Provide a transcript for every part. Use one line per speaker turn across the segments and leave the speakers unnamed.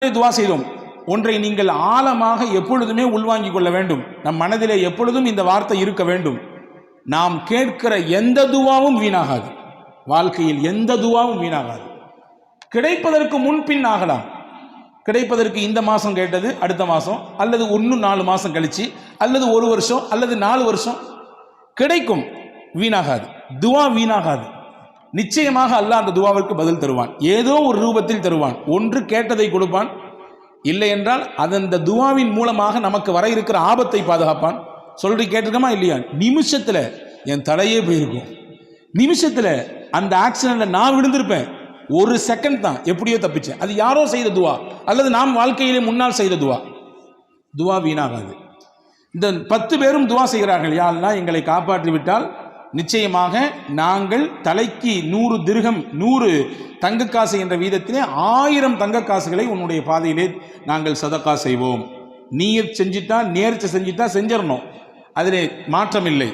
துவா செய்தோம். ஒன்றை நீங்கள் ஆழமாக எப்பொழுதுமே உள்வாங்கிக் கொள்ள வேண்டும். நம் மனதிலே எப்பொழுதும் இந்த வார்த்தை இருக்க வேண்டும். நாம் கேட்கிற எந்த துவாவும் வீணாகாது. வாழ்க்கையில் எந்த துவாவும் வீணாகாது. கிடைப்பதற்கு முன்பின் ஆகலாம். கிடைப்பதற்கு இந்த மாதம் கேட்டது அடுத்த மாதம், அல்லது இன்னும் 4 மாதம் கழிச்சு, அல்லது 1 வருஷம், அல்லது 4 வருஷம் கிடைக்கும். வீணாகாது. துவா வீணாகாது. நிச்சயமாக அல்லாஹ் அந்த துவாவிற்கு பதில் தருவான். ஏதோ ஒரு ரூபத்தில் தருவான். ஒன்று கேட்டதை கொடுப்பான், இல்லை என்றால் அந்த துவாவின் மூலமாக நமக்கு வர இருக்கிற ஆபத்தை பாதுகாப்பான். சொல்லி கேட்டிருக்கமா இல்லையா? நிமிஷத்தில் என் தலையே போயிருக்கும். நிமிஷத்தில் அந்த ஆக்சிடென்ட்ல நான் விழுந்திருப்பேன். 1 செகண்ட் தான், எப்படியோ தப்பிச்சேன். அது யாரோ செய்த துவா, அல்லது நாம் வாழ்க்கையிலே முன்னால் செய்த துவா. துவா வீணாகாது. இந்த 10 பேரும் துவா செய்கிறார்கள், யா அல்லாஹ் எங்களை காப்பாற்றி விட்டால் நிச்சயமாக நாங்கள் தலைக்கு 100 திர்ஹம் 100 தங்கக்காசு என்ற வீதத்திலே 1000 தங்கக்காசுகளை உன்னுடைய பாதையிலே நாங்கள் சதக்கா செய்வோம். நீயத் செஞ்சிட்டா, நேர்ச்சை செஞ்சிட்டா செஞ்சிடணும், அதிலே மாற்றம் இல்லை.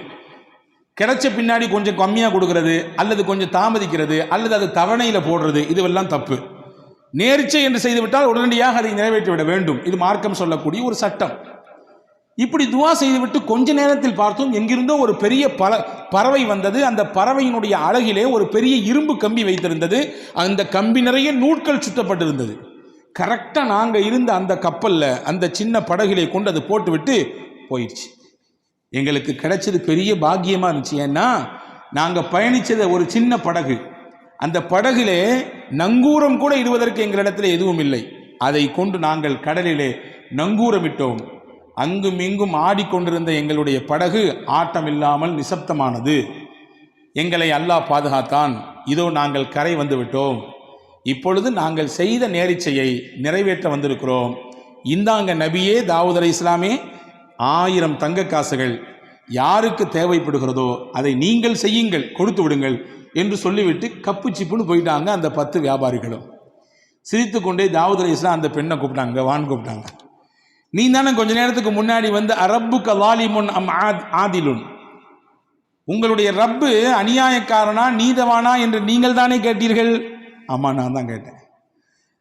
கிடைச்ச பின்னாடி கொஞ்சம் கம்மியாக கொடுக்கறது, அல்லது கொஞ்சம் தாமதிக்கிறது, அல்லது அது தவணையில் போடுறது, இதுவெல்லாம் தப்பு. நேர்ச்சை என்று செய்துவிட்டால் உடனடியாக அதை நிறைவேற்றிவிட வேண்டும். இது மார்க்கம் சொல்லக்கூடிய ஒரு சட்டம். இப்படி துவா செய்துவிட்டு கொஞ்ச நேரத்தில் பார்த்தோம், எங்கிருந்தோ ஒரு பெரிய பறவை வந்தது. அந்த பறவையினுடைய அழகிலே ஒரு பெரிய இரும்பு கம்பி வைத்திருந்தது. அந்த கம்பி நிறைய நூட்கள் சுத்தப்பட்டிருந்தது. கரெக்டாக நாங்கள் இருந்த அந்த கப்பலில், அந்த சின்ன படகிலே கொண்டு அது போட்டுவிட்டு போயிடுச்சு. எங்களுக்கு கிடைச்சது பெரிய பாக்கியமாக இருந்துச்சு. ஏன்னா நாங்கள் பயணித்தது ஒரு சின்ன படகு. அந்த படகிலே நங்கூரம் கூட இடுவதற்கு எங்களிடத்தில் எதுவும் இல்லை. அதை கொண்டு நாங்கள் கடலிலே நங்கூரமிட்டோம். அங்கும் இங்கும் ஆடிக்கொண்டிருந்த எங்களுடைய படகு ஆட்டம் இல்லாமல் நிசப்தமானது. எங்களை அல்லாஹ் பாதுகாத்தான். இதோ நாங்கள் கரை வந்து விட்டோம். இப்பொழுது நாங்கள் செய்த நேர்ச்சையை நிறைவேற்ற வந்திருக்கிறோம். இந்தாங்க நபியே தாவூத் அலைஹிஸ்ஸலாமே, 1000 தங்க காசுகள் யாருக்கு தேவைப்படுகிறதோ அதை நீங்கள் செய்யுங்கள், கொடுத்து விடுங்கள் என்று சொல்லிவிட்டு கப்பு சிப்புன்னு போயிட்டாங்க. அந்த 10 வியாபாரிகளும் சிரித்து கொண்டே தாவூத் அலைஹிஸ்ஸலாம் அந்த பெண்ணை கூப்பிட்டாங்க, வான்னு கூப்பிட்டாங்க. நீ தானே கொஞ்ச நேரத்துக்கு முன்னாடி வந்து அரப்புக்க வாலிமுன் அம் ஆதிலுன், உங்களுடைய ரப்பு அநியாயக்காரனா நீதவானா என்று நீங்கள் தானே கேட்டீர்கள்? ஆமா, நான் தான் கேட்டேன்.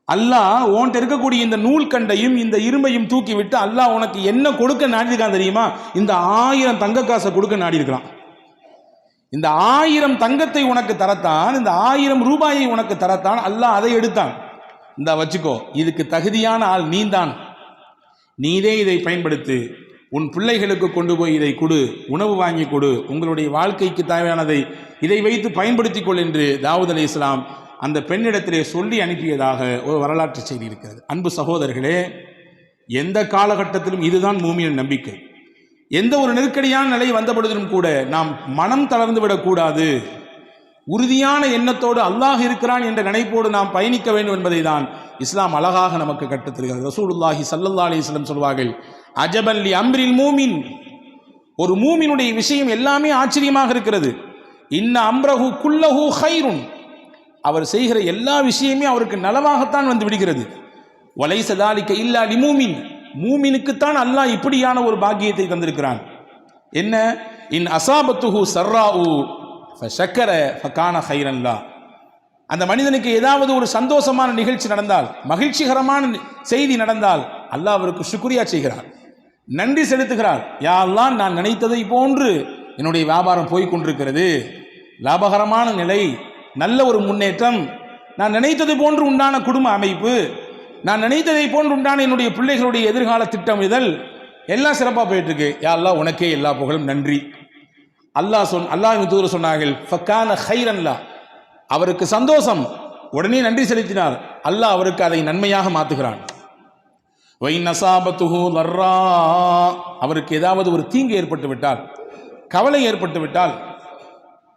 அல்லாஹ் உன்கிட்ட இருக்கக்கூடிய இந்த நூல் கண்டையும் இந்த இரும்பையும் தூக்கி விட்டு அல்லாஹ் உனக்கு என்ன கொடுக்க நாடிருக்கான் தெரியுமா? இந்த 1000 தங்க காசை கொடுக்க நாடி இருக்கிறான். இந்த 1000 தங்கத்தை உனக்கு தரத்தான், இந்த 1000 ரூபாயை உனக்கு தரத்தான் அல்லாஹ் அதை எடுத்தான். இந்த வச்சுக்கோ, இதுக்கு தகுதியான ஆள் நீதான். நீதே இதை பயன்படுத்து, உன் பிள்ளைகளுக்கு கொண்டு போய் இதை கொடு, உணவு வாங்கி கொடு, உங்களுடைய வாழ்க்கைக்கு தேவையானதை இதை வைத்து பயன்படுத்திக் கொள் என்று தாவூத் அலைஹிஸ்ஸலாம் அந்த பெண்ணிடத்திலே சொல்லி அனுப்பியதாக ஒரு வரலாற்று செய்தி இருக்கிறது. அன்பு சகோதரர்களே, எந்த காலகட்டத்திலும் இதுதான் மூமியின் நம்பிக்கை. எந்த ஒரு நெருக்கடியான நிலை வந்த பொழுதிலும் கூட நாம் மனம் தளர்ந்து விடக்கூடாது. உறுதியான எண்ணத்தோடு அல்லாஹ் இருக்கிறான் என்ற நினைப்போடு நாம் பயணிக்க வேண்டும் என்பதை தான் இஸ்லாம் அழகாக நமக்கு கற்றுத்தருகிறது. ரசூலுல்லாஹி ஸல்லல்லாஹு அலைஹி வஸல்லம் சொல்வார்கள், அஜபன் லி அம்ரில் மூமின், ஒரு மூமினுடைய விஷயம் எல்லாமே ஆச்சரியமாக இருக்கிறது. இன்ன அம்ரஹு குல்லஹு கைருன், அவர் செய்கிற எல்லா விஷயமே அவருக்கு நலவாகத்தான் வந்து விடுகிறது. வலைஸ ஸாலிக இல்லா லிமூமின், மூமினுக்குத்தான் அல்லாஹ் இப்படியான ஒரு பாக்கியத்தை தந்திருக்கிறான். என்ன? இன் அஸாபத்துஹு ஸர்ராஉ ஃபஷக்கர ஃபகான கைரன் லா, அந்த மனிதனுக்கு ஏதாவது ஒரு சந்தோஷமான நிகழ்ச்சி நடந்தால், மகிழ்ச்சிகரமான செய்தி நடந்தால் அல்லாஹ் அவருக்கு சுக்ரியா செய்கிறார், நன்றி செலுத்துகிறார். யா அல்லாஹ், நான் நினைத்ததை போன்று என்னுடைய வியாபாரம் போய் கொண்டிருக்கிறது, லாபகரமான நிலை, நல்ல ஒரு முன்னேற்றம், நான் நினைத்ததை போன்று உண்டான குடும்ப அமைப்பு, நான் நினைத்ததை போன்று உண்டான என்னுடைய பிள்ளைகளுடைய எதிர்கால திட்டமிடல் எல்லாம் சிறப்பாக போயிட்டு இருக்கு. யா அல்லாஹ், உனக்கே எல்லா புகழும், நன்றி. அல்லாஹ்வின் தூதர் சொன்னார்கள், ஃபகான கைரன் லா, அவருக்கு சந்தோஷம், உடனே நன்றி செலுத்தினார். அல்லாஹ் அவருக்கு அதை நன்மையாக மாற்றுகிறான். வைன் அஸாபத்துஹு லர்ரா, அவருக்கு ஏதாவது ஒரு தீங்கு ஏற்பட்டு விட்டால், கவலை ஏற்பட்டு விட்டால்,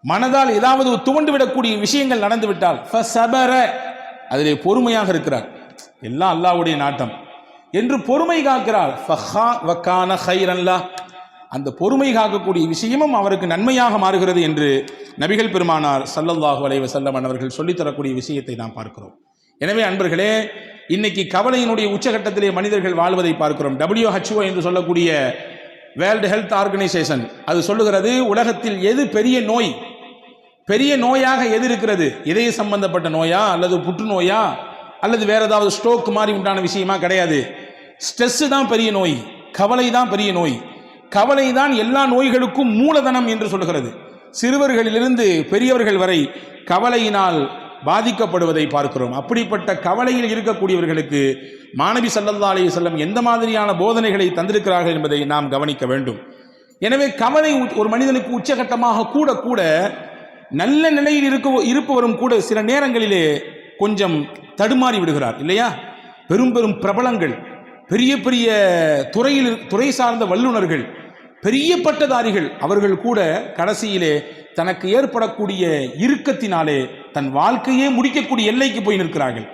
மனதால் ஏதாவது துவண்டு விடக்கூடிய விஷயங்கள் நடந்து விட்டால், ஃபஸபர, அதிலே பொறுமையாக இருக்கிறார். எல்லாம் அல்லாஹ்வுடைய நாட்டம் என்று பொறுமை காக்கிறார். ஃபகான கைரன் லா, அந்த பொறுமை காக்கக்கூடிய விஷயமும் அவருக்கு நன்மையாக மாறுகிறது என்று நபிகள் பெருமானார் ஸல்லல்லாஹு அலைஹி வஸல்லம் அவர்கள் சொல்லித்தரக்கூடிய விஷயத்தை நாம் பார்க்கிறோம். எனவே அன்பர்களே, இன்னைக்கு கவலையினுடைய உச்சகட்டத்திலே மனிதர்கள் வாழ்வதை பார்க்கிறோம். WHO என்று சொல்லக்கூடிய வேர்ல்டு ஹெல்த் ஆர்கனைசேஷன் அது சொல்லுகிறது, உலகத்தில் எது பெரிய நோயாக எது இருக்கிறது? இதய சம்பந்தப்பட்ட நோயா, அல்லது புற்றுநோயா, அல்லது வேற ஏதாவது ஸ்ட்ரோக் மாதிரி உண்டான விஷயமா கிடையாது. ஸ்ட்ரெஸ் தான் பெரிய நோய், கவலை தான் பெரிய நோய். கவலை தான் எல்லா நோய்களுக்கும் மூலதனம் என்று சொல்கிறது. சிறுவர்களிலிருந்து பெரியவர்கள் வரை கவலையினால் பாதிக்கப்படுவதை பார்க்கிறோம். அப்படிப்பட்ட கவலையில் இருக்கக்கூடியவர்களுக்கு மாநபி ஸல்லல்லாஹு அலைஹி வஸல்லம் எந்த மாதிரியான போதனைகளை தந்திருக்கிறார்கள் என்பதை நாம் கவனிக்க வேண்டும். எனவே கவலை ஒரு மனிதனுக்கு உச்சகட்டமாக கூட கூட நல்ல நிலையில் இருப்பவரும் கூட சில நேரங்களிலே கொஞ்சம் தடுமாறி விடுகிறார் இல்லையா? பெரும் பெரும் பிரபலங்கள், பெரிய பெரிய துறை சார்ந்த வல்லுநர்கள், பெரிய பட்டதாரிகள், அவர்கள் கூட கடைசியிலே தனக்கு ஏற்படக்கூடிய இறுக்கத்தினாலே தன் வாழ்க்கையே முடிக்கக்கூடிய எல்லைக்கு போய் நிற்கிறார்கள்.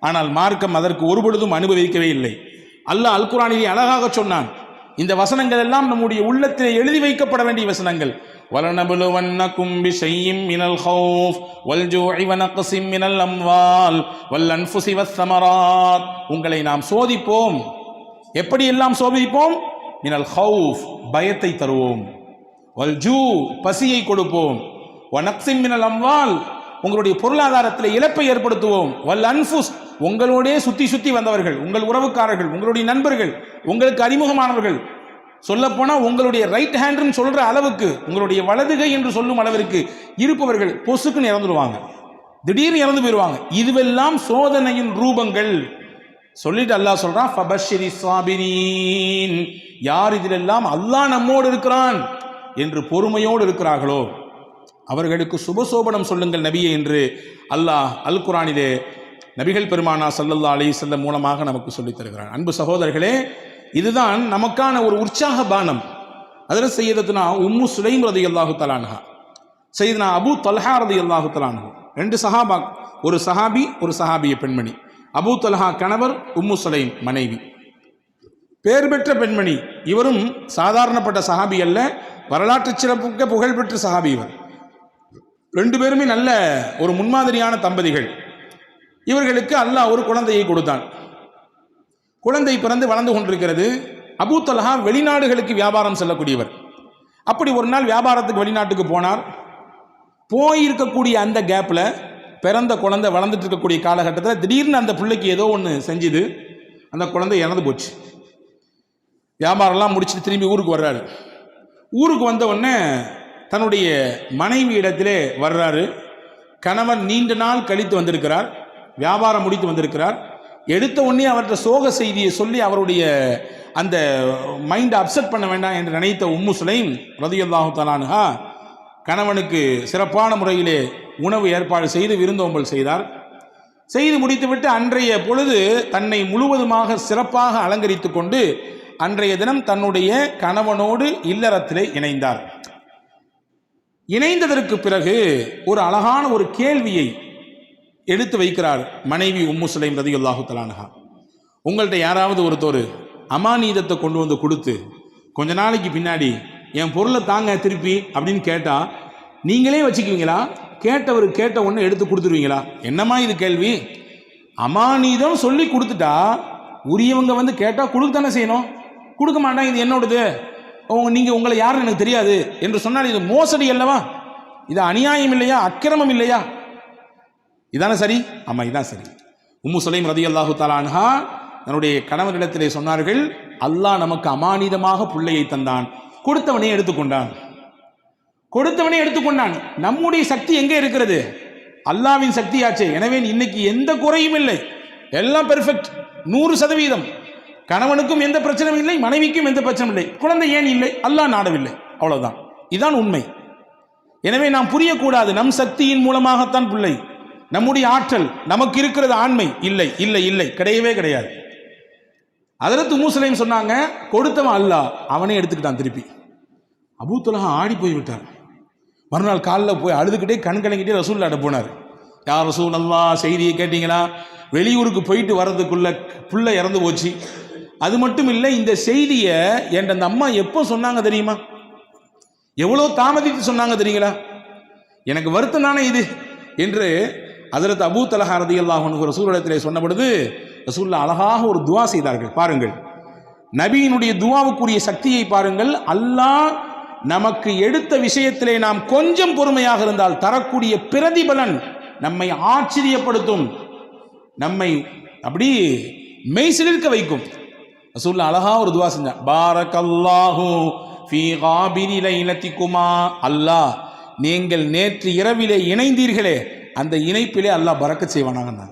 ஆனால் மார்க்கம் அதற்கு ஒருபொழுதும் அனுபவிக்கவே இல்லை. அல்லாஹ் அல் குர்ஆனிலே அழகாக சொன்னான். இந்த வசனங்கள் எல்லாம் நம்முடைய உள்ளத்திலே எழுதி வைக்கப்பட வேண்டிய வசனங்கள். وَلَنَبْلُوَنَّكُمْ بِشَيْءٍ مِّنَ الْخَوْفِ وَالْجُوعِ وَنَقْصٍ مِّنَ الْأَمْوَالِ وَالْأَنفُسِ وَالثَّمَرَاتِ உங்களை நாம் சோதிப்போம். எப்படி எல்லாம் சோதிப்போம்? மினல் ஹவுஃப், பயத்தை தருவோம். வல்ஜூ, பசியை கொடுப்போம். வனக்ஸின் மினல் அம்வால், உங்களுடைய பொருளாதாரத்தில் இழப்பை ஏற்படுத்துவோம். வல் அன்ஃபுஸ், உங்களோடே சுத்தி வந்தவர்கள், உங்கள் உறவுக்காரர்கள், உங்களுடைய நண்பர்கள், உங்களுக்கு அறிமுகமானவர்கள், சொல்லப்போனால் உங்களுடைய ரைட் ஹேண்ட்னு சொல்ற அளவுக்கு, உங்களுடைய வலதுகை என்று சொல்லும் அளவிற்கு இருப்பவர்கள் பொசுக்குன்னு இறந்துடுவாங்க, திடீர்னு இறந்து போயிடுவாங்க. இதுவெல்லாம் சோதனையின் ரூபங்கள். சொல்லிட்டு அல்லாஹ் சொல்றான், ஃபபஷ்ஷிரி ஸாபிரீன், யார் இதிலெல்லாம் அல்லாஹ் நம்மோடு இருக்கிறான் என்று பொறுமையோடு இருக்கிறார்களோ அவர்களுக்கு சுபசோபனம் சொல்லுங்கள் நபியே என்று அல்லாஹ் அல் குர்ஆனிலே நபிகள் பெருமானா ஸல்லல்லாஹு அலைஹி வஸல்லம் மூலமாக நமக்கு சொல்லித் தருகிறான். அன்பு சகோதரர்களே, இதுதான் நமக்கான ஒரு உற்சாக பானம். அதில் சையதத்துனா உம்மு சுலைம் ரலியல்லாஹு தஆலா அன்ஹா, சையதுனா அபூ தல்ஹா ரலியல்லாஹு தஆலா அன்ஹு, ரெண்டு சஹாபா, ஒரு சஹாபி ஒரு சஹாபிய பெண்மணி. அபூ தல்ஹா கணவர், உம்மு சுலைம் மனைவி, பேர் பெற்ற பெண்மணி. இவரும் சாதாரணப்பட்ட சஹாபி அல்ல, வரலாற்று சிறப்புக்க புகழ்பெற்ற சஹாபி இவர். ரெண்டு பேருமே நல்ல ஒரு முன்மாதிரியான தம்பதிகள். இவர்களுக்கு அல்லாஹ் ஒரு குழந்தையை கொடுத்தான். குழந்தை பிறந்து வளர்ந்து கொண்டிருக்கிறது. அபூ தல்ஹா வெளிநாடுகளுக்கு வியாபாரம் செல்லக்கூடியவர். அப்படி ஒரு நாள் வியாபாரத்துக்கு வெளிநாட்டுக்கு போனார். போயிருக்கக்கூடிய அந்த கேப்பில் பிறந்த குழந்தை வளர்ந்துட்டு இருக்கக்கூடிய காலகட்டத்தில் திடீர்னு அந்த பிள்ளைக்கு ஏதோ ஒன்று செஞ்சுது. அந்த குழந்தை இறந்து போச்சு. வியாபாரம்லாம் முடிச்சுட்டு திரும்பி ஊருக்கு வர்றாரு. ஊருக்கு வந்த உடனே தன்னுடைய மனைவி இடத்திலே வர்றாரு. கணவன் நீண்ட நாள் கழித்து வந்திருக்கிறார், வியாபாரம் முடித்து வந்திருக்கிறார். எடுத்த உடனே அவர்கிட்ட சோக செய்தியை சொல்லி அவருடைய அந்த மைண்டை அப்செட் பண்ண வேண்டாம் என்று நினைத்த உம்மு சுலைம் ரலியல்லாஹு தஆலா அன்ஹா கணவனுக்கு சிறப்பான முறையிலே உணவு ஏற்பாடு செய்து விருந்தோம்பல் செய்தார். செய்து முடித்துவிட்டு அன்றைய பொழுது தன்னை முழுவதுமாக சிறப்பாக அலங்கரித்து கொண்டு அன்றைய தினம் தன்னுடைய கணவனோடு இல்லறத்திலே இணைந்தார். இணைந்ததற்கு பிறகு ஒரு அழகான ஒரு கேள்வியை எடுத்து வைக்கிறார் மனைவி உம்மு சுலைம் ரலியல்லாஹு தஆலா அன்ஹா. உங்கள்கிட்ட யாராவது ஒருத்தர் அமானீதத்தை கொண்டு வந்து கொடுத்து கொஞ்ச நாளைக்கு பின்னாடி என் பொருளை தாங்க திருப்பி அப்படின்னு கேட்டால் நீங்களே வச்சுக்குவீங்களா? கேட்டவர் கேட்ட ஒன்று எடுத்து கொடுத்துருவீங்களா? என்னம்மா இது கேள்வி? அமானீதம் சொல்லி கொடுத்துட்டா உரியவங்க வந்து கேட்டால் கொடுக்க தானே செய்யணும். கொடுக்க மாட்டான், இது என்னோடது, நீங்கள் உங்களை யாருன்னு எனக்கு தெரியாது என்று சொன்னால் இது மோசடி அல்லவா? இது அநியாயம் இல்லையா? அக்கிரமம் இல்லையா? இதானே சரி? ஆமாம், இதான் சரி. உம்மு சுலைம் ரலியல்லாஹு தஆலா அன்ஹா தன்னுடைய கணவரிடத்திலே சொன்னார்கள், அல்லாஹ் நமக்கு அமானிதமாக பிள்ளையை தந்தான், கொடுத்தவனே எடுத்துக்கொண்டான். கொடுத்தவனே எடுத்துக்கொண்டான். நம்முடைய சக்தி எங்கே இருக்கிறது? அல்லாவின் சக்தியாச்சே. எனவே இன்னைக்கு எந்த குறையும் இல்லை, எல்லாம் பெர்ஃபெக்ட், 100%. கணவனுக்கும் எந்த பிரச்சனையும் இல்லை, மனைவிக்கும் எந்த பிரச்சனையும் இல்லை. குழந்தை ஏன் இல்லை? அல்லாஹ் நாடவில்லை, அவ்வளவுதான். இதுதான் உண்மை. எனவே நாம் புரியக்கூடாது நம் சக்தியின் மூலமாகத்தான் பிள்ளை, நம்முடைய ஆற்றல், நமக்கு இருக்கிறது ஆண்மை. இல்லை இல்லை இல்லை, கிடையவே கிடையாது. ஹஜ்ரத் உம்மு சுலைம் சொன்னாங்க, கொடுத்தவன் அல்லாஹ், அவனே எடுத்துக்கிட்டான் திருப்பி. அபூ தல்ஹா ஆடி போய் விட்டார். மறுநாள் காலில் போய் அழுதுகிட்டே கண் கலங்கிட்டே ரசூலுல்லாஹ்ட்ட போனார். யா ரசூலல்லாஹ், செய்தியை கேட்டீங்களா? வெளியூருக்கு போயிட்டு வர்றதுக்குள்ள புள்ள இறந்து போச்சு. அது மட்டும் இல்லை, இந்த செய்தியை என் அந்த அம்மா எப்போ சொன்னாங்க தெரியுமா? எவ்வளோ தாமதித்து சொன்னாங்க தெரியுங்களா? எனக்கு வருத்தம் தானே இது என்று ஹஜ்ரத் அபூ தல்ஹா ரலியல்லாஹு அன்ஹு ரசூலுல்லாஹ்விடத்திலே சொன்ன பொழுது ரசூலுல்லாஹ் அழகாக ஒரு துவா செய்தார்கள். பாருங்கள், நபியினுடைய துவாவுக்குரிய சக்தியை பாருங்கள். அல்லாஹ் நமக்கு எடுத்த விஷயத்திலே நாம் கொஞ்சம் பொறுமையாக இருந்தால் தரக்கூடிய பிரதிபலன் நம்மை ஆச்சரியப்படுத்தும். நம்மை அப்படி மெய்சிலிருக்க வைக்கும். ரசூலுல்லாஹ் அழகா ஒரு துவா செஞ்சான், பாரக்கல்லாஹு ஃபீ காபிரி லைலத்திக்குமா, அல்லாஹ் நீங்கள் நேற்று இரவிலே இணைந்தீர்களே அந்த இணைப்பிலே அல்லாஹ் பரக்கத் செய்வானாங்க.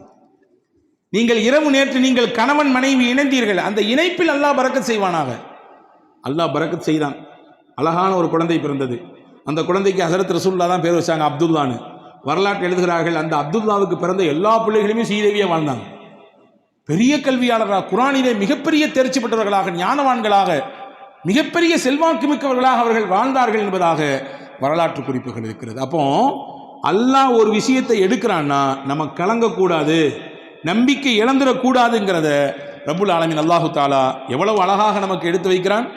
நீங்கள் இரவு நேற்று நீங்கள் கணவன் மனைவி இணைந்தீர்கள் அந்த இணைப்பில் அல்லாஹ் பரக்கத் செய்வானாக. அல்லாஹ் பரக்கத் செய்தான். அழகான ஒரு குழந்தை பிறந்தது. அந்த குழந்தைக்கு ஹஸரத் ரசூலுல்லாஹ் தான் பேர் வச்சாங்க, அப்துல்லான்னு. வரலாற்று எழுதுகிறார்கள், அந்த அப்துல்லாவுக்கு பிறந்த எல்லா பிள்ளைகளுமே சீதேவியாக வாழ்ந்தாங்க. பெரிய கல்வியாளர்களாக, குர்ஆனிலே மிகப்பெரிய தேர்ச்சி பெற்றவர்களாக, ஞானவான்களாக, மிகப்பெரிய செல்வாக்கு மிக்கவர்களாக அவர்கள் வாழ்ந்தார்கள் என்பதாக வரலாற்று குறிப்புகள் இருக்கிறது. அப்போ அல்லாஹ் ஒரு விஷயத்தை எடுக்கிறான்னா நம்ம கலங்கக்கூடாது, நம்பிக்கை இழந்துடக்கூடாதுங்கிறத ரப்புல் ஆலமீன் அல்லாஹு தாலா எவ்வளவு அழகாக நமக்கு எடுத்து வைக்கிறான்.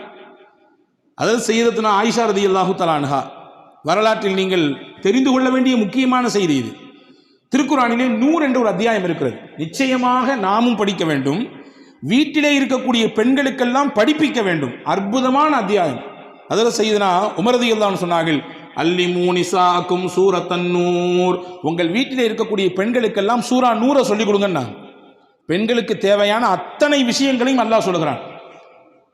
அதாவது சய்யிதத்துனா ஆயிஷா ரலியல்லாஹு தஆலா அன்ஹா வரலாற்றில் நீங்கள் தெரிந்து கொள்ள வேண்டிய முக்கியமான செய்தி இது. திருக்குர்ஆனிலே நூர் என்ற ஒரு அத்தியாயம் இருக்கிறது. நிச்சயமாக நாமும் படிக்க வேண்டும், வீட்டிலே இருக்கக்கூடிய பெண்களுக்கெல்லாம் படிப்பிக்க வேண்டும். அற்புதமான அத்தியாயம். அதில் சய்யிதுனா உமர் ரலியல்லாஹு அன்ஹு சொன்னார்கள், அல்லிமூ நிசாக்கும் சூரத்தன் நூர், உங்கள் வீட்டிலே இருக்கக்கூடிய பெண்களுக்கெல்லாம் சூரா நூரை சொல்லிக் கொடுங்கன்னா. பெண்களுக்கு தேவையான அத்தனை விஷயங்களையும் அல்லாஹ் சொல்லுகிறான்.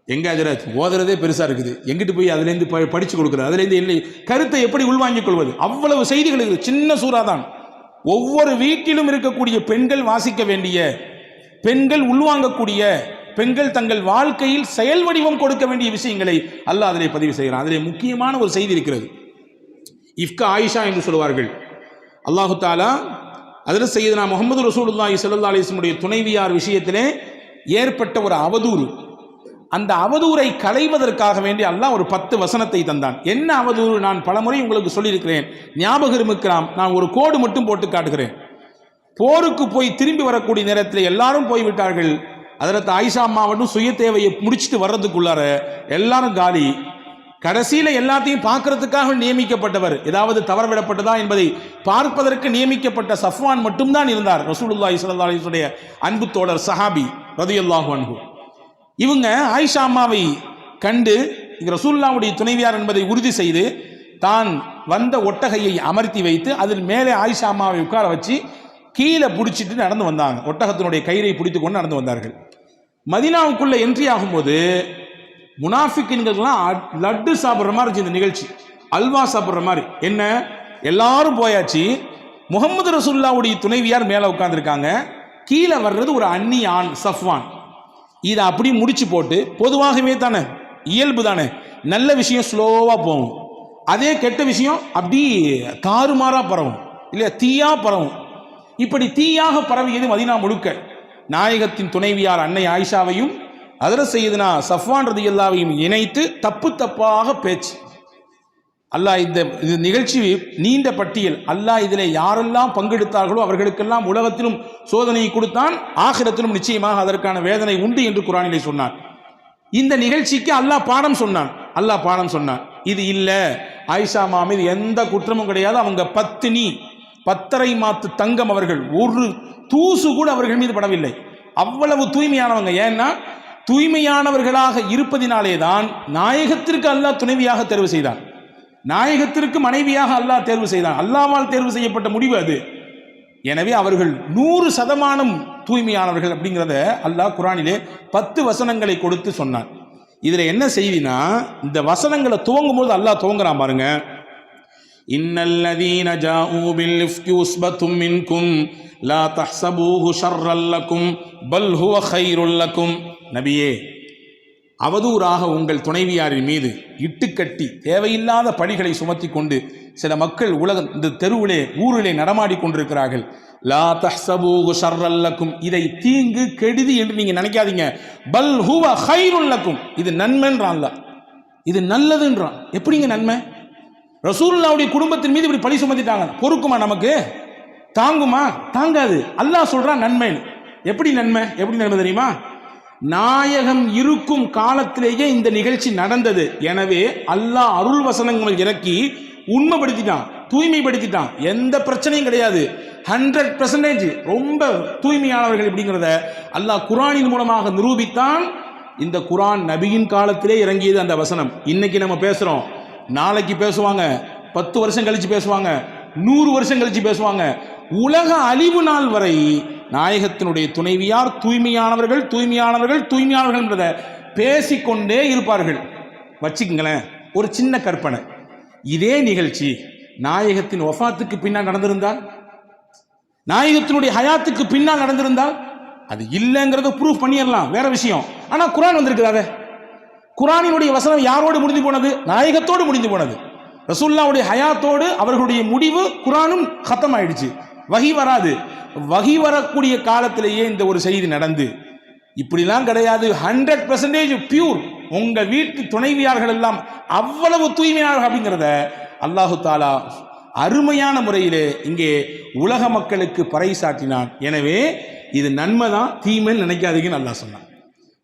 எங்க ஹஜ்ரத் ஓதுறதே பெருசா இருக்குது, எங்கிட்டு போய் அதுலேருந்து படிச்சு கொடுக்குறது, அதுலேருந்து இல்லை கருத்தை எப்படி உள்வாங்கிக் கொள்வது, அவ்வளவு செய்திகள் இருக்குது. சின்ன சூறா தான். ஒவ்வொரு வீட்டிலும் இருக்கக்கூடிய பெண்கள் வாசிக்க வேண்டிய, பெண்கள் உள்வாங்கக்கூடிய, பெண்கள் தங்கள் வாழ்க்கையில் செயல் வடிவம் கொடுக்க வேண்டிய விஷயங்களை அல்லாஹ் அதிலே பதிவு செய்கிறான். அதிலே முக்கியமான ஒரு செய்தி இருக்கிறது. இஃப்கா ஆயிஷா என்று சொல்வார்கள். அல்லாஹு தாலா அதில் சய்யிதுனா முஹம்மது ரசூலுல்லாஹி ஸல்லல்லாஹு அலைஹி வஸல்லம் துணைவியார் விஷயத்திலே ஏற்பட்ட ஒரு அவதூறு, அந்த அவதூறை களைவதற்காக வேண்டி அல்லாஹ் ஒரு 10 வசனத்தை தந்தான். என்ன அவதூறு நான் பலமுறை உங்களுக்கு சொல்லியிருக்கிறேன், ஞாபகம் இருக்கலாம். நான் ஒரு கோடு மட்டும் போட்டு காட்டுகிறேன். போருக்கு போய் திரும்பி வரக்கூடிய நேரத்தில் எல்லாரும் போய்விட்டார்கள். அதில் ஆயிஷா அம்மாவட்டும் சுய தேவையை முடிச்சுட்டு வர்றதுக்குள்ளார எல்லாரும் காலி. கடைசியில் எல்லாத்தையும் பார்க்கறதுக்காக நியமிக்கப்பட்டவர், ஏதாவது தவறவிடப்பட்டதா என்பதை பார்ப்பதற்கு நியமிக்கப்பட்ட சஃப்வான் மட்டும்தான் இருந்தார். ரசூலுல்லாஹி ஸல்லல்லாஹு அலைஹி வஸல்லம் அன்பு தோழர் சஹாபி ரலியல்லாஹு அன்ஹு. இவங்க ஆயிஷா அம்மாவை கண்டு ரசூலுல்லாஹ்வுடைய துணைவியார் என்பதை உறுதி செய்து தான் வந்த ஒட்டகையை அமர்த்தி வைத்து அதில் மேலே ஆயிஷா அம்மாவை உட்கார வச்சு கீழே பிடிச்சிட்டு நடந்து வந்தாங்க. ஒட்டகத்தினுடைய கயிறை பிடித்து கொண்டு நடந்து வந்தார்கள். மதீனாவுக்குள்ள என்ட்ரி ஆகும்போது முனாஃபிக்கின்கள்லாம் லட்டு சாப்பிட்ற மாதிரி இருந்துச்சு இந்த நிகழ்ச்சி, அல்வா சாப்பிட்ற மாதிரி. என்ன, எல்லாரும் போயாச்சு, முகமது ரசூலுல்லாஹ்வுடைய துணைவியார் மேலே உட்கார்ந்துருக்காங்க, கீழே வர்றது ஒரு அந்நிய ஆண் சஃப்வான். இதை அப்படி முடிச்சு போட்டு, பொதுவாகவே தானே இயல்பு தானே, நல்ல விஷயம் ஸ்லோவாக போகும், அதே கெட்ட விஷயம் அப்படி தாறுமாறாக பரவும் இல்லையா, தீயா பரவும். இப்படி தீயாக பரவியது மதீனா முழுக்க. நாயகத்தின் துணைவியார் அன்னை ஆயிஷாவையும் ஹஜ்ரத் சய்யிதுனா சஃப்வான் ரலியல்லாஹுவையும் இணைத்து தப்பு தப்பாக பேச்சு. அல்லாஹ் இந்த நிகழ்ச்சி நீண்ட பட்டியல். அல்லாஹ் இதில் யாரெல்லாம் பங்கெடுத்தார்களோ அவர்களுக்கெல்லாம் உலகத்திலும் சோதனையை கொடுத்தான், ஆகிரத்திலும் நிச்சயமாக அதற்கான வேதனை உண்டு என்று குர்ஆனிலே சொன்னான். இந்த நிகழ்ச்சிக்கு அல்லாஹ் பாடம் சொன்னான். அல்லாஹ் பாடம் சொன்னான், இது இல்லை, ஆயிஷா அம்மா மீது எந்த குற்றமும் கிடையாது, அவங்க பத்தினி, 10 மாத்து தங்கம், அவர்கள் ஒரு தூசு கூட அவர்கள் மீது படவில்லை, அவ்வளவு தூய்மையானவங்க. ஏன்னா தூய்மையானவர்களாக இருப்பதினாலே தான் நாயகத்திற்கு அல்லாஹ் துணைவியாக தேர்வு செய்தான், நாயகத்திற்கு மனைவியாக அல்லாஹ் தேர்வு செய்தான். அல்லாஹ்வால் தேர்வு செய்யப்பட்ட முடிவு அது. எனவே அவர்கள் 100% தூய்மையானவர்கள் அப்படிங்கிறத அல்லாஹ் குர்ஆனிலே 10 வசனங்களை கொடுத்து சொன்னான். இதில் என்ன செய்தினா, இந்த வசனங்களை துவங்கும் போது அல்லாஹ் துவங்குறான் பாருங்க. இன்னல்லதீன ஜாஊ பில் இஃப்கி உஸ்பத்தும் மின்கும் லா தஹ்ஸபூஹு ஷர்ரல் லக்கும் பல் ஹுவ கைருல் லக்கும். நபியே, அவதூறாக உங்கள் துணைவியாரின் மீது இட்டுக்கட்டி தேவையில்லாத பணிகளை சுமத்தி கொண்டு சில மக்கள் இந்த தெருவிலே ஊரிலே நடமாடி கொண்டிருக்கிறார்கள். லா தஹ்ஸபூஹு ஷர்ரல் லக்கும், இதை தீங்கு கெடுதி என்று நீங்க நினைக்காதீங்க. பல் ஹுவ கைருல் லக்கும், இது நன்மைன்றான் அல்லாஹ், இது நல்லதுன்றான். எப்படிங்க நன்மை? ரசூலுல்லாஹ்வுடைய குடும்பத்தின் மீது இப்படி பழி சுமத்திட்டாங்க, பொறுக்குமா? நமக்கு தாங்குமா? தாங்காது. அல்லாஹ் சொல்றான் நன்மை. எப்படி நன்மை? எப்படி நன்மை தெரியுமா? நாயகம் இருக்கும் காலத்திலேயே இந்த நிகழ்ச்சி நடந்தது. எனவே அல்லாஹ் அருள் வசனங்கள் இறக்கி உண்மைப்படுத்திட்டான், தூய்மைப்படுத்திட்டான். எந்த பிரச்சனையும் கிடையாது, 100% ரொம்ப தூய்மையானவர்கள் அப்படிங்கிறத அல்லாஹ் குர்ஆனின் மூலமாக நிரூபித்தான். இந்த குர்ஆன் நபியின் காலத்திலே இறங்கியது அந்த வசனம். இன்னைக்கு நம்ம பேசுறோம், நாளைக்கு பேசுவாங்க, 10 வருஷம் கழிச்சு பேசுவாங்க, 100 வருஷம் கழிச்சு பேசுவாங்க. உலக அழிவு நாள் வரை நாயகத்தினுடைய துணைவியார் தூய்மையானவர்கள் தூய்மையானவர்கள் தூய்மையானவர்கள் பேசிக்கொண்டே இருப்பார்கள். வச்சுக்கங்களேன், ஒரு சின்ன கற்பனை. இதே நிகழ்ச்சி நாயகத்தின் வஃபாத்துக்கு பின்னால் நடந்திருந்தால், நாயகத்தினுடைய ஹயாத்துக்கு பின்னால் நடந்திருந்தால், அது இல்லைங்கிறத ப்ரூஃப் பண்ணிடலாம், வேற விஷயம். ஆனா குர்ஆன் வந்திருக்குது. குர்ஆனினுடைய வசனம் யாரோடு முடிந்து போனது? நாயகத்தோடு முடிந்து போனது. ரசூலுல்லாஹ்வுடைய ஹயாத்தோடு அவர்களுடைய முடிவு குர்ஆனும் கத்தம் ஆயிடுச்சு. வஹி வராது. வஹி வரக்கூடிய காலத்திலேயே இந்த ஒரு செய்தி நடந்து, இப்படிலாம் கிடையாது, 100% பியூர், உங்க வீட்டு துணைவியார்கள் எல்லாம் அவ்வளவு தூய்மையானவர்கள் அப்படிங்கிறத அல்லாஹு தாலா அருமையான முறையிலே இங்கே உலக மக்களுக்கு பறைசாட்டினான். எனவே இது நன்மைதான், தீமைன்னு நினைக்காதீங்கன்னு அல்லாஹ் சொன்னான்.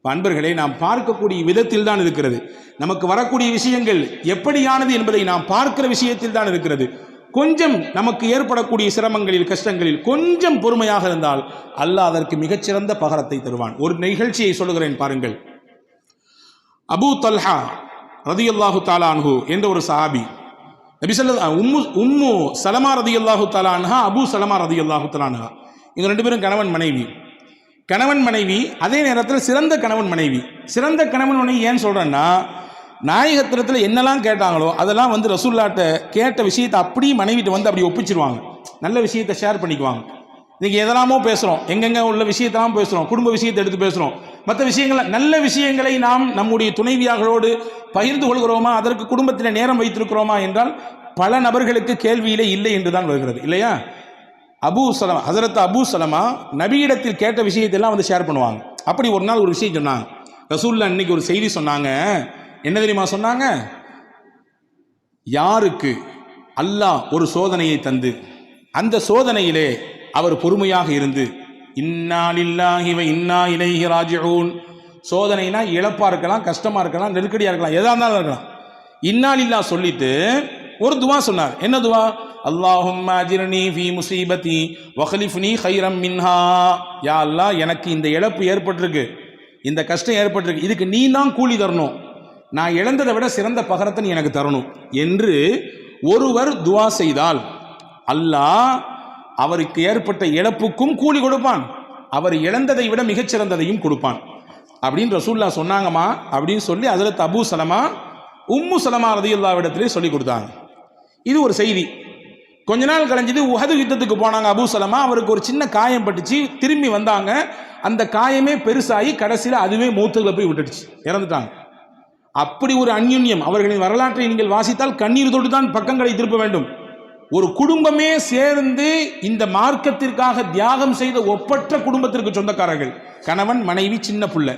அன்பர்களே, நாம் பார்க்கக்கூடிய விதத்தில் தான் இருக்கிறது. நமக்கு வரக்கூடிய விஷயங்கள் எப்படியானது என்பதை நாம் பார்க்கிற விஷயத்தில் தான் இருக்கிறது. கொஞ்சம் நமக்கு ஏற்படக்கூடிய சிரமங்களில் கஷ்டங்களில் கொஞ்சம் பொறுமையாக இருந்தால் அல்லாஹ் அதற்கு மிகச்சிறந்த பகரத்தை தருவான். ஒரு நிகழ்ச்சியை சொல்லுகிறேன் பாருங்கள். அபூ தல்ஹா ரதியல்லாஹு தஆலா அன்ஹு என்ற ஒரு சஹாபி, நபி ஸல்லல்லாஹு உம்மு சலமா ரதியல்லாஹு தஆலா அன்ஹா, அபூ சலமா ரதியல்லாஹு தஆலா அன்ஹா, இவங்க ரெண்டு பேரும் கணவன் மனைவி. அதே நேரத்தில் சிறந்த கணவன் மனைவி. சிறந்த கணவன் மனைவி ஏன் சொல்றேன்னா, நாயகத்திரத்தில் என்னெல்லாம் கேட்டாங்களோ அதெல்லாம் வந்து ரசூலுல்லாஹ்ட்ட கேட்ட விஷயத்தை அப்படியே மனைவிட்டு வந்து அப்படி ஒப்பிச்சிருவாங்க. நல்ல விஷயத்தை ஷேர் பண்ணிக்குவாங்க. இன்னைக்கு எதெல்லாமோ பேசுகிறோம், எங்கெங்கே உள்ள விஷயத்தெல்லாம் பேசுகிறோம், குடும்ப விஷயத்தை எடுத்து பேசுகிறோம், மற்ற விஷயங்களை, நல்ல விஷயங்களை நாம் நம்முடைய துணைவியார்களோடு பகிர்ந்து கொள்கிறோமா, அதற்கு குடும்பத்தில் நேரம் வைத்திருக்கிறோமா என்றால் பல நபர்களுக்கு கேள்வியிலே இல்லை என்று தான் வருகிறது, இல்லையா? ஹஸரத் அபூ சலமா நபியிடத்தில் கேட்ட விஷயத்தெல்லாம் வந்து ஷேர் பண்ணுவாங்க. அப்படி ஒரு நாள் ஒரு விஷயம் சொன்னாங்க. ரசூலுல்லாஹ் இன்னைக்கு ஒரு செய்தி சொன்னாங்க. என்ன தெரியுமா சொன்னாங்க? யாருக்கு அல்லாஹ் ஒரு சோதனையை தந்து அந்த சோதனையிலே அவர் பொறுமையாக இருந்து, இன்னா லில்லாஹி வ இன்னா இலைஹி ராஜிஊன், சோதனைனா இழப்பா இருக்கலாம், கஷ்டமா இருக்கலாம், நெருக்கடியா இருக்கலாம், எதா இருந்தாலும் இருக்கலாம், இன்னா லில்லாஹ் சொல்லிட்டு ஒரு துவா சொன்னார். என்ன துவா? அல்லாஹும்ம அஜிர்னி ஃபீ முஸீபதி வக்லிஃப்னி கைரம் மின்ஹா, யா அல்லாஹ், எனக்கு இந்த இழப்பு ஏற்பட்டிருக்கு, இந்த கஷ்டம் ஏற்பட்டிருக்கு, இதுக்கு நீ தான் கூலி தரணும், நான் இழந்ததை விட சிறந்த பகரத்தை நீ எனக்கு தரணும் என்று ஒருவர் துவா செய்தால் அல்லாஹ் அவருக்கு ஏற்பட்ட இழப்புக்கும் கூலி கொடுப்பான், அவர் இழந்ததை விட மிகச்சிறந்ததையும் கொடுப்பான் அப்படின்னு ரசூலுல்லாஹ் சொன்னாங்கம்மா. அப்படின்னு சொல்லி ஹஸரத் அபூ சலமா உம்மு சலமா ரலியல்லாஹு இடத்திலே சொல்லி கொடுத்தாங்க. இது ஒரு செய்தி. கொஞ்ச நாள் கழிஞ்சது, உஹது யுத்தத்துக்கு போனாங்க அபூ சலமா. அவருக்கு ஒரு சின்ன காயம் பட்டுச்சு, திரும்பி வந்தாங்க, அந்த காயமே பெருசாகி கடைசியில் அதுவே மௌத்துல போய் விட்டுடுச்சு, இறந்துட்டாங்க. அப்படி ஒரு அந்யுன்யம். அவர்களின் வரலாற்றை நீங்கள் வாசித்தால் கண்ணீர் தொட்டு தான் பக்கங்களை திருப்ப வேண்டும். ஒரு குடும்பமே சேர்ந்து இந்த மார்க்கத்திற்காக தியாகம் செய்த ஒப்பற்ற குடும்பத்திற்கு சொந்தக்காரர்கள், கணவன் மனைவி சின்ன புள்ள,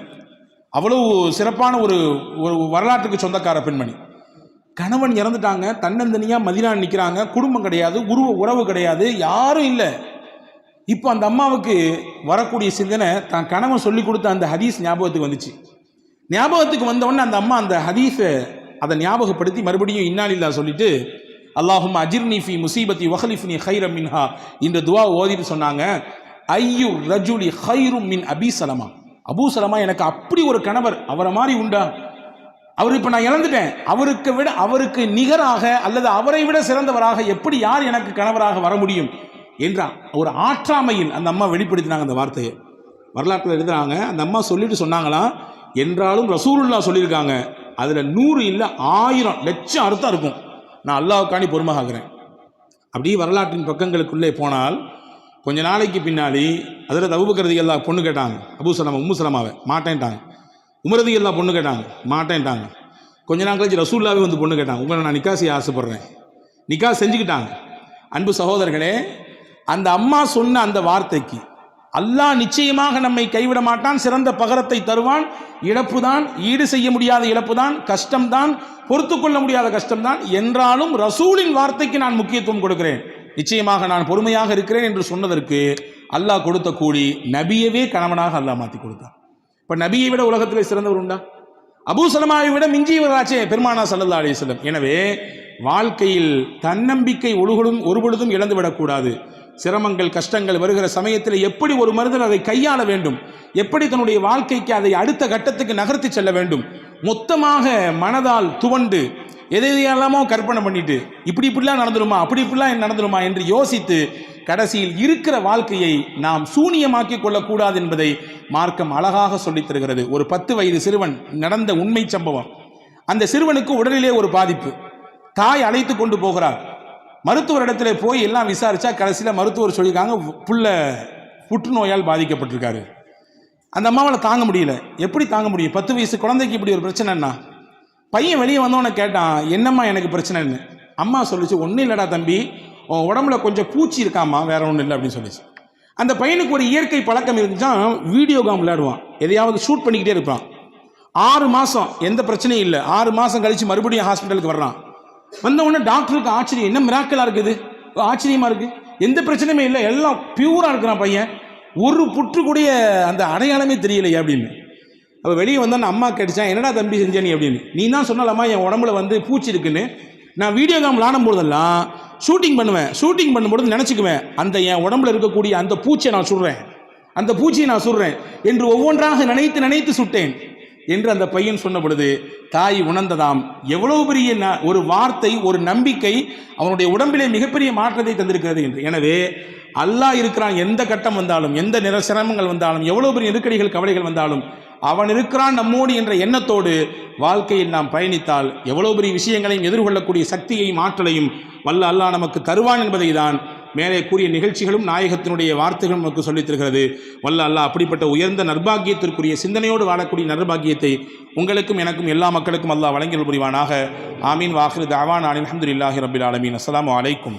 அவ்வளவு சிறப்பான ஒரு வரலாற்றுக்கு சொந்தக்கார பெண்மணி. கணவன் இறந்துட்டாங்க, தன்னந்தனியா மதீனா நிற்கிறாங்க, குடும்பம் கிடையாது, உறவு கிடையாது, யாரும் இல்லை. இப்போ அந்த அம்மாவுக்கு வரக்கூடிய சிந்தனை, தான் கணவன் சொல்லி கொடுத்த அந்த ஹதீஸ் ஞாபகத்துக்கு வந்துச்சு. ஞாபகத்துக்கு வந்தவொடனே அந்த அம்மா அந்த ஹதீஸை அதை ஞாபகப்படுத்தி மறுபடியும் இன்னா லில்லாஹ் சொல்லிட்டு, அல்லாஹும்ம அஜிர்னி ஃபீ முஸீபதி வக்லிஃப்னி கைரம் மின்ஹா இந்த துவா ஓதிட்டு சொன்னாங்க, ஐயு ரஜுலி கைரும் மின் அபீ சலமா, அபூ சலமா எனக்கு அப்படி ஒரு கணவர், அவரை மாதிரி உண்டா? அவர் இப்போ நான் இழந்துட்டேன், அவருக்கு நிகராக அல்லது அவரை விட சிறந்தவராக எப்படி யார் எனக்கு கணவராக வர முடியும் என்ற ஒரு ஆற்றாமையில் அந்த அம்மா வெளிப்படுத்தினாங்க. அந்த வார்த்தையை வரலாற்றில் எழுதுறாங்க. அந்த அம்மா சொல்லிட்டு சொன்னாங்களாம், என்றாலும் ரசூலுல்லாஹ் சொல்லியிருக்காங்க, அதில் 100 இல்லை 1000 லட்சம் அர்த்தம் இருக்கும், நான் அல்லாஹ்வுக்காண்டி பொறுமையாகிறேன். அப்படியே வரலாற்றின் பக்கங்களுக்குள்ளே போனால் கொஞ்ச நாளைக்கு பின்னாடி அதில் அபூபக்கர் ரலியல்லாஹு பொண்ணு கேட்டாங்க. அபூ சலமா உம்மு சலமாவை மாட்டேன்ட்டாங்க. உமர் ரலியல்லாஹு பொண்ணு கேட்டாங்க, மாட்டேன்ட்டாங்க. கொஞ்ச நாள் கழிச்சு ரசூலுல்லாஹ்வே வந்து பொண்ணு கேட்டாங்க, உங்களை நான் நிக்கா செய்ய ஆசைப்படுறேன், நிக்கா செஞ்சுக்கிட்டாங்க. அன்பு சகோதரர்களே, அந்த அம்மா சொன்ன அந்த வார்த்தைக்கு அல்லாஹ் நிச்சயமாக நம்மை கைவிட மாட்டான், சிறந்த பகரத்தை தருவான். இழப்பு தான், ஈடு செய்ய முடியாத இழப்பு தான், கஷ்டம்தான், பொறுத்து கொள்ள முடியாத கஷ்டம்தான், என்றாலும் ரசூலின் வார்த்தைக்கு நான் முக்கியத்துவம் கொடுக்கிறேன், நிச்சயமாக நான் பொறுமையாக இருக்கிறேன் என்று சொன்னதற்கு அல்லாஹ் கொடுத்த கூலி நபியவே கணவனாக அல்லாஹ் மாற்றி கொடுத்தான். இப்போ நபியை விட உலகத்தில் சிறந்தவர் உண்டா? அபூ சலமாவை விட மிஞ்சியவராச்சே பெருமானா ஸல்லல்லாஹு அலைஹி வஸல்லம். எனவே வாழ்க்கையில் தன்னம்பிக்கை ஒருபொழுதும் இழந்துவிடக்கூடாது. சிரமங்கள் கஷ்டங்கள் வருகிற சமயத்தில் எப்படி ஒரு மனிதன் அதை கையாள வேண்டும், எப்படி தன்னுடைய வாழ்க்கைக்கு அதை அடுத்த கட்டத்துக்கு நகர்த்தி செல்ல வேண்டும், மொத்தமாக மனதால் துவண்டு எதையெல்லாமோ கற்பனை பண்ணிட்டு இப்படிலாம் நடந்துருமா அப்படி இப்படிலாம் நடந்துருமா என்று யோசித்து கடைசியில் இருக்கிற வாழ்க்கையை நாம் சூனியமாக்கி கொள்ளக்கூடாது என்பதை மார்க்கம் அழகாக சொல்லித் தருகிறது. ஒரு 10 வயது சிறுவன் நடந்த உண்மை சம்பவம். அந்த சிறுவனுக்கு உடலிலே ஒரு பாதிப்பு. தாய் அழைத்து கொண்டு போகிறார். மருத்துவரிடத்தில் போய் எல்லாம் விசாரிச்சா கடைசியில் மருத்துவர் சொல்லியிருக்காங்க, புள்ள புற்றுநோயால் பாதிக்கப்பட்டிருக்காரு. அந்த அம்மாவால் தாங்க முடியல. எப்படி தாங்க முடியும்? 10 வயசு குழந்தைக்கு இப்படி ஒரு பிரச்சனைன்னா. பையன் வெளியே வந்தவனை கேட்டான், என்னம்மா எனக்கு பிரச்சனைன்னு. அம்மா சொல்லிச்சு, ஒன்றும் இல்லைடா தம்பி, உன் உடம்புல கொஞ்சம் பூச்சி இருக்காம்மா, வேற ஒன்றும் இல்லை அப்படின்னு சொல்லிச்சு. அந்த பையனுக்கு ஒரு இயற்கை பழக்கம் இருந்துச்சான், வீடியோ கேம் விளையாடுவான், எதையாவது ஷூட் பண்ணிக்கிட்டே இருப்பான். 6 மாதம் எந்த பிரச்சனையும் இல்லை. 6 மாதம் கழித்து மறுபடியும் ஹாஸ்பிட்டலுக்கு வர்றான். வந்த உடனே டாக்டருக்கு ஆச்சரியம், என்ன மிராக்கலாக இருக்குது, ஆச்சரியமாக இருக்குது, எந்த பிரச்சனையுமே இல்லை, எல்லாம் பியூராக இருக்கிறான் பையன், ஒரு புற்று கூடிய அந்த அடையாளமே தெரியலையே அப்படின்னு. அவள் வெளியே வந்தோன்னு அம்மா கேட்டுச்சான், என்னடா தம்பி செஞ்ச நீ அப்படின்னு. நீ தான் சொன்னாலம்மா என் உடம்புல வந்து பூச்சி இருக்குன்னு. நான் வீடியோ கேம் விளாடும் போதெல்லாம் ஷூட்டிங் பண்ணுவேன், ஷூட்டிங் பண்ணும்போது நினச்சிக்குவேன், அந்த என் உடம்புல இருக்கக்கூடிய அந்த பூச்சியை நான் சுடுறேன், அந்த பூச்சியை நான் சுடுறேன் என்று ஒவ்வொன்றாக நினைத்து நினைத்து சுட்டேன் என்று அந்த பையன் சொன்ன பொழுது தாய் உணர்ந்ததாம், எவ்வளவு பெரிய ஒரு வார்த்தை, ஒரு நம்பிக்கை அவனுடைய உடம்பிலே மிகப்பெரிய மாற்றத்தை தந்திருக்கிறது என்று. எனவே அல்லாஹ் இருக்கிறான், எந்த கட்டம் வந்தாலும், எந்த சிரமங்கள் வந்தாலும், எவ்வளவு பெரிய நெருக்கடிகள் கவலைகள் வந்தாலும் அவன் இருக்கிறான் நம்மோடு என்ற எண்ணத்தோடு வாழ்க்கையில் நாம் பயணித்தால் எவ்வளவு பெரிய விஷயங்களையும் எதிர்கொள்ளக்கூடிய சக்தியையும் ஆற்றலையும் வல்ல அல்லாஹ் நமக்கு தருவான் என்பதை தான் மேலே கூறிய நிகழ்ச்சிகளும் நாயகத்தினுடைய வார்த்தைகளும் நமக்கு சொல்லித் தருகிறது. வல்ல அல்லாஹ் அப்படிப்பட்ட உயர்ந்த நற்பாக்கியத்திற்குரிய சிந்தனையோடு வாழக்கூடிய நற்பாக்கியத்தை உங்களுக்கும் எனக்கும் எல்லா மக்களுக்கும் அல்லாஹ் வழங்கல் புரிவானாக. ஆமீன். வாஹிரு தஅவானா அல்ஹம்துலில்லாஹி ரப்பில் ஆலமீன். அஸ்ஸலாமு அலைக்கும்.